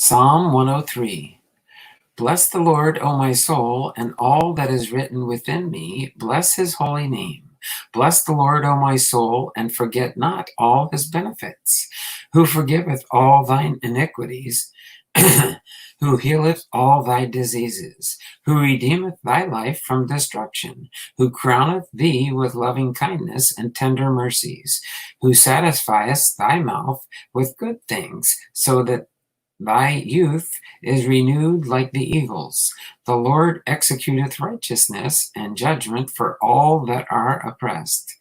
Psalm 103. Bless the Lord, O my soul, and all that is written within me. Bless his holy name. Bless the Lord, O my soul, and forget not all his benefits, who forgiveth all thine iniquities, who healeth all thy diseases, who redeemeth thy life from destruction, who crowneth thee with loving kindness and tender mercies, who satisfieth thy mouth with good things, so that thy youth is renewed like the eagles. The Lord executeth righteousness and judgment for all that are oppressed.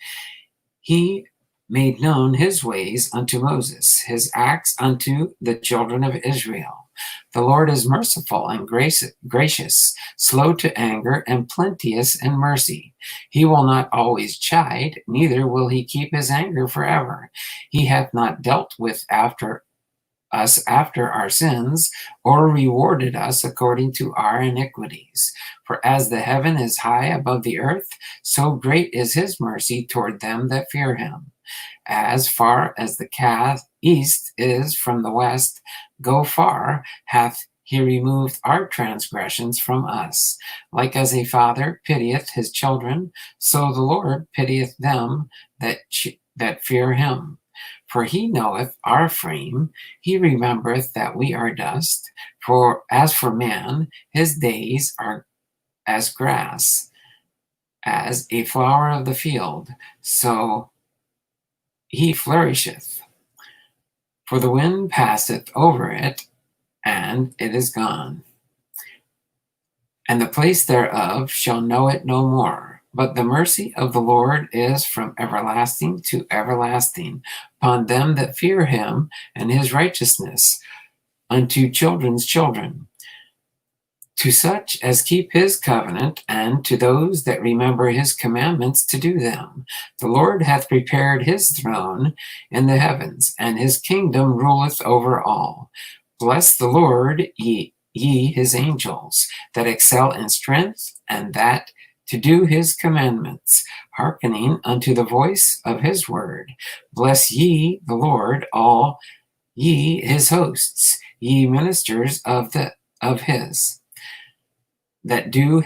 He made known his ways unto Moses, his acts unto the children of Israel. The Lord is merciful and gracious, slow to anger, and plenteous in mercy. He will not always chide, neither will he keep his anger forever. He hath not dealt with us after our sins, or rewarded us according to our iniquities. For as the heaven is high above the earth, so great is his mercy toward them that fear him. As far as the east is from the west, go far hath he removed our transgressions from us. Like as a father pitieth his children, so the Lord pitieth them that fear him. For he knoweth our frame, he remembereth that we are dust. For as for man, his days are as grass, as a flower of the field, so he flourisheth. For the wind passeth over it, and it is gone, and the place thereof shall know it no more. But the mercy of the Lord is from everlasting to everlasting upon them that fear him, and his righteousness unto children's children, to such as keep his covenant, and to those that remember his commandments to do them. The Lord hath prepared his throne in the heavens, and his kingdom ruleth over all. Bless the Lord, ye his angels, that excel in strength, and that to do his commandments, hearkening unto the voice of his word. Bless ye the Lord, all ye his hosts, ye ministers of his, that do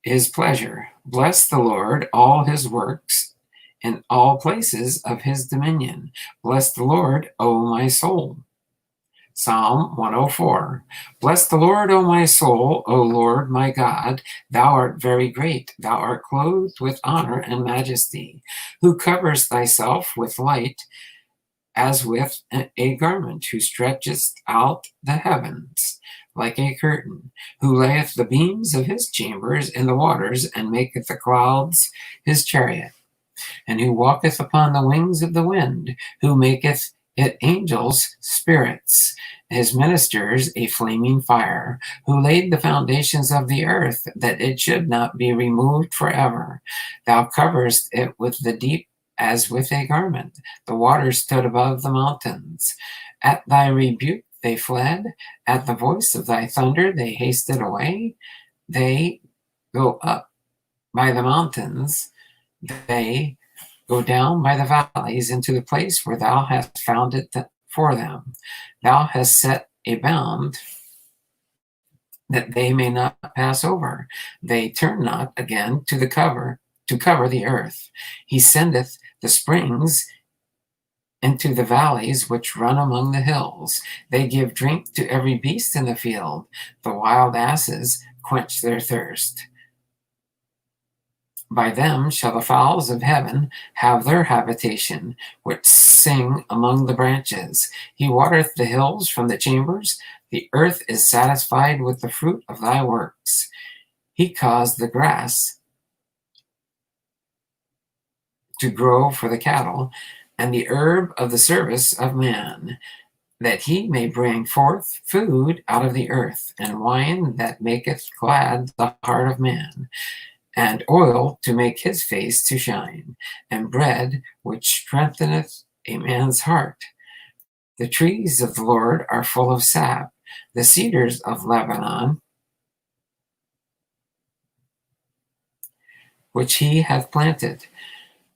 his pleasure. Bless the Lord, all his works, in all places of his dominion. Bless the Lord, O my soul. Psalm 104. Bless the Lord, O my soul, O Lord my God. Thou art very great. Thou art clothed with honor and majesty, who covers thyself with light as with a garment, who stretchest out the heavens like a curtain, who layeth the beams of his chambers in the waters, and maketh the clouds his chariot, and who walketh upon the wings of the wind, who maketh it angels spirits, his ministers a flaming fire, who laid the foundations of the earth, that it should not be removed forever. Thou coverest it with the deep as with a garment. The waters stood above the mountains. At thy rebuke they fled. At the voice of thy thunder they hasted away. They go up by the mountains. They go down by the valleys into the place where thou hast found it for them. Thou hast set a bound that they may not pass over. They turn not again to cover the earth. He sendeth the springs into the valleys which run among the hills. They give drink to every beast in the field. The wild asses quench their thirst. By them shall the fowls of heaven have their habitation, which sing among the branches. He watereth the hills from the chambers. The earth is satisfied with the fruit of thy works. He caused the grass to grow for the cattle, and the herb of the service of man, that he may bring forth food out of the earth, and wine that maketh glad the heart of man, and oil to make his face to shine, and bread which strengtheneth a man's heart. The trees of the Lord are full of sap, the cedars of Lebanon, which he hath planted,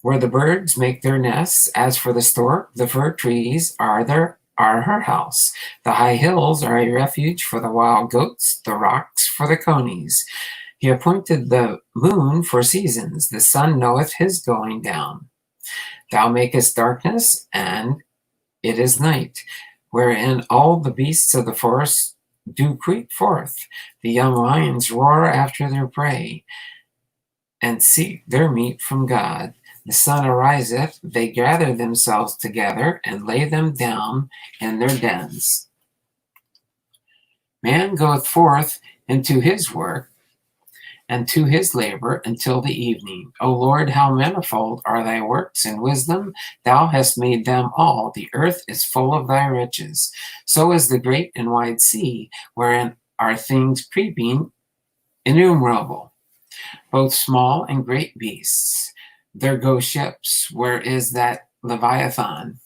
where the birds make their nests. As for the stork, the fir trees are are her house. The high hills are a refuge for the wild goats, the rocks for the conies. He appointed the moon for seasons. The sun knoweth his going down. Thou makest darkness, and it is night, wherein all the beasts of the forest do creep forth. The young lions roar after their prey, and seek their meat from God. The sun ariseth, they gather themselves together, and lay them down in their dens. Man goeth forth into his work, and to his labor until the evening. O Lord, how manifold are thy works in wisdom! Thou hast made them all. The earth is full of thy riches. So is the great and wide sea, wherein are things creeping innumerable, both small and great beasts. There go ships. Where is that Leviathan?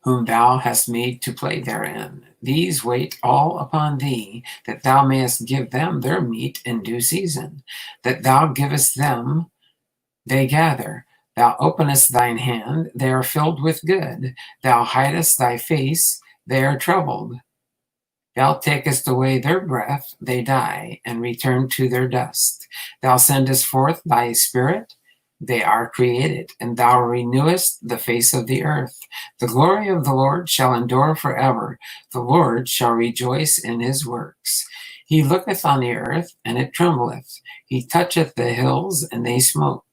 Whom thou hast made to play therein. These wait all upon thee, that thou mayest give them their meat in due season. That thou givest them, they gather. Thou openest thine hand, they are filled with good. Thou hidest thy face, they are troubled. Thou takest away their breath, they die, and return to their dust. Thou sendest forth thy spirit, they are created, and thou renewest the face of the earth. The glory of the Lord shall endure forever. The Lord shall rejoice in his works. He looketh on the earth, and it trembleth. He toucheth the hills, and they smoke.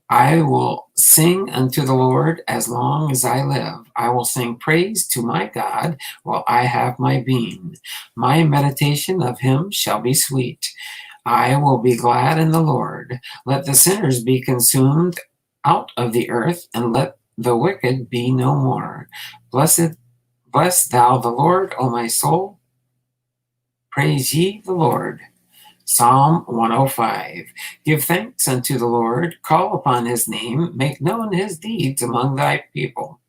I will sing unto the Lord as long as I live. I will sing praise to my God while I have my being. My meditation of him shall be sweet. I will be glad in the Lord. Let the sinners be consumed out of the earth, and let the wicked be no more. Bless thou the Lord, O my soul. Praise ye the Lord. Psalm 105. Give thanks unto the Lord, call upon his name, make known his deeds among thy people.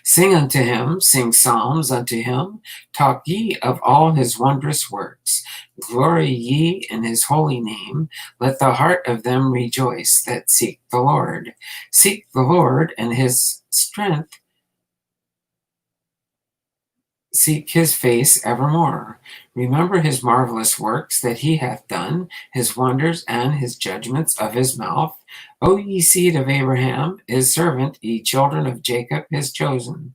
Sing unto him, sing psalms unto him, talk ye of all his wondrous works. Glory ye in his holy name, let the heart of them rejoice that seek the Lord. Seek the Lord and his strength, seek his face evermore. Remember his marvelous works that he hath done, his wonders and his judgments of his mouth. O ye seed of Abraham, his servant, ye children of Jacob, his chosen.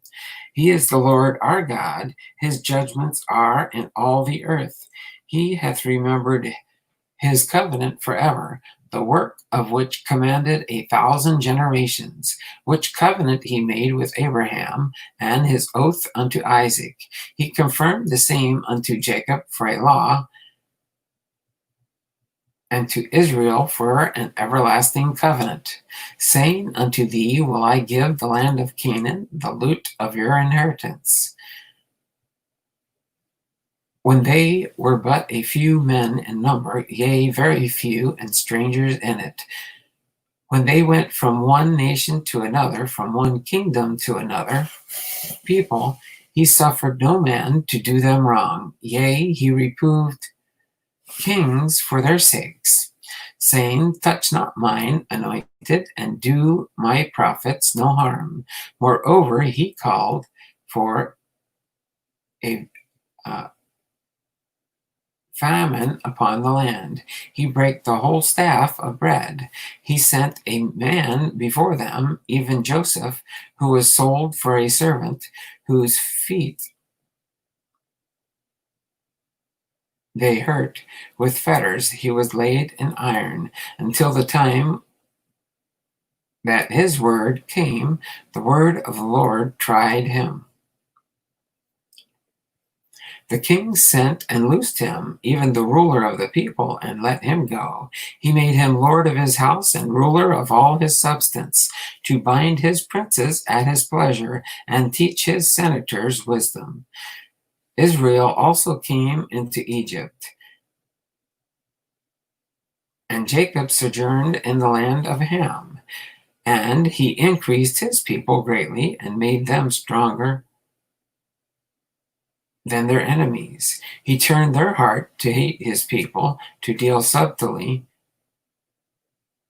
He is the Lord our God, his judgments are in all the earth. He hath remembered his covenant forever, the work of which commanded 1,000 generations, which covenant he made with Abraham, and his oath unto Isaac. He confirmed the same unto Jacob for a law, and to Israel for an everlasting covenant, saying, Unto thee will I give the land of Canaan, the loot of your inheritance. When they were but a few men in number, yea, very few, and strangers in it, when they went from one nation to another, from one kingdom to another people, he suffered no man to do them wrong. Yea, he reproved kings for their sakes, saying, Touch not mine anointed, and do my prophets no harm. Moreover, he called for a famine upon the land. He brake the whole staff of bread. He sent a man before them, even Joseph, who was sold for a servant, whose feet they hurt with fetters. He was laid in iron until the time that his word came. The word of the Lord tried him. The king sent and loosed him, even the ruler of the people, and let him go. He made him lord of his house and ruler of all his substance, to bind his princes at his pleasure, and teach his senators wisdom. Israel also came into Egypt, and Jacob sojourned in the land of Ham. And he increased his people greatly, and made them stronger than their enemies. He turned their heart to hate his people, to deal subtly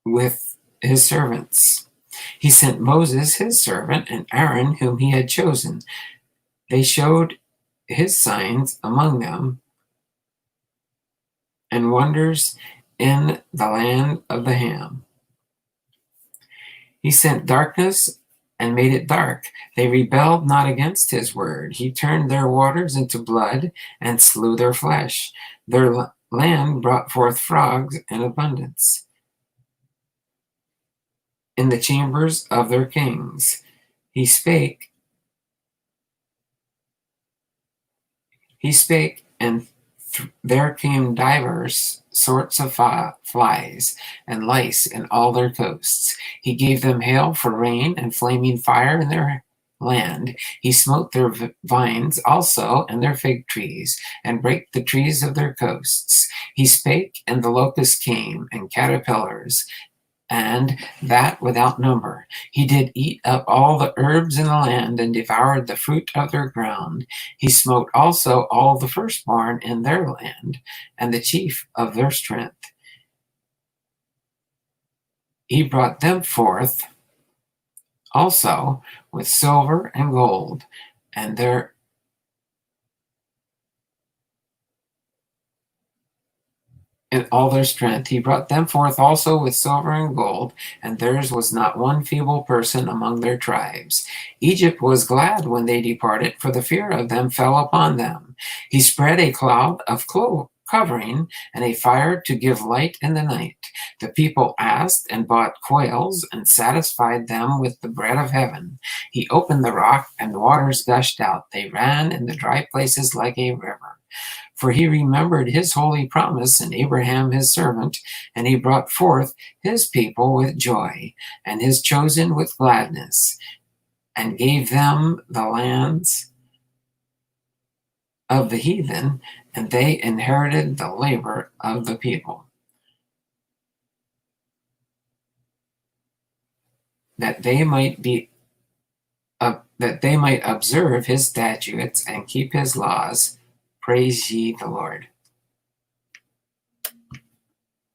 with his servants. He sent Moses, his servant, and Aaron, whom he had chosen. They showed his signs among them and wonders in the land of the Ham. He sent darkness and made it dark. They rebelled not against his word. He turned their waters into blood and slew their flesh. Their land brought forth frogs in abundance in the chambers of their kings. He spake, and there came divers sorts of flies and lice in all their coasts. He gave them hail for rain and flaming fire in their land. He smote their vines also and their fig trees, and brake the trees of their coasts. He spake, and the locusts came, and caterpillars, and that without number. He did eat up all the herbs in the land, and devoured the fruit of their ground. He smote also all the firstborn in their land, and the chief of their strength. He brought them forth also with silver and gold, and their in all their strength. He brought them forth also with silver and gold, and theirs was not one feeble person among their tribes. Egypt was glad when they departed, for the fear of them fell upon them. He spread a cloud of covering and a fire to give light in the night. The people asked and bought quails and satisfied them with the bread of heaven. He opened the rock, and the waters gushed out. They ran in the dry places like a river. For he remembered his holy promise in Abraham his servant, and he brought forth his people with joy, and his chosen with gladness, and gave them the lands of the heathen, and they inherited the labor of the people, that they might observe his statutes and keep his laws. Praise ye the Lord.